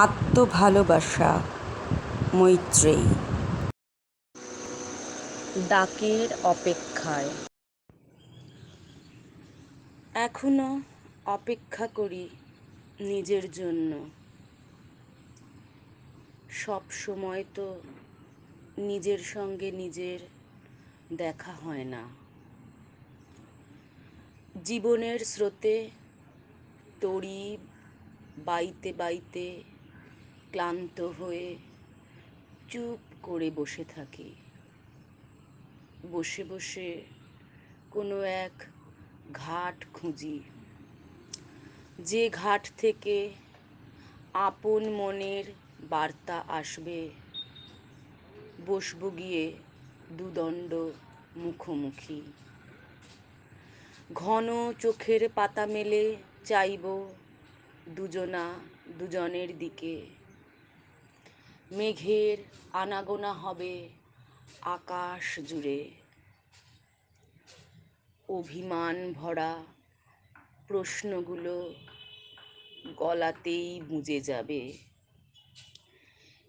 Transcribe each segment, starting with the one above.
আত্মভালোবাসা মৈত্রেয়ী। ডাকের অপেক্ষায় এখনো অপেক্ষা করি নিজের জন্য। সব সময় তো নিজের সঙ্গে নিজের দেখা হয় না। জীবনের স্রোতে তড়ি বাইতে বাইতে ক্লান্ত হয়ে চুপ করে বসে থাকি। বসে বসে কোনো এক ঘাট খুঁজি, যে ঘাট থেকে আপন মনের বার্তা আসবে। বসবো গিয়ে দুদণ্ড মুখোমুখি, ঘন চোখের পাতা মেলে চাইব দুজনা দুজনের দিকে। মেঘের আনাগোনা হবে আকাশ জুড়ে, অভিমান ভরা প্রশ্নগুলো গলাতেই বুঝে যাবে।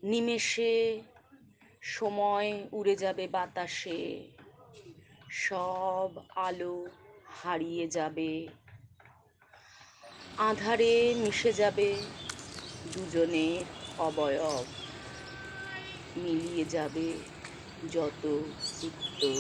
নিমেষে সময় উড়ে যাবে বাতাসে, সব আলো হারিয়ে যাবে। আঁধারে মিশে যাবে দুজনের অবয়ব, মিলিয়ে যাবে যত উত্তর।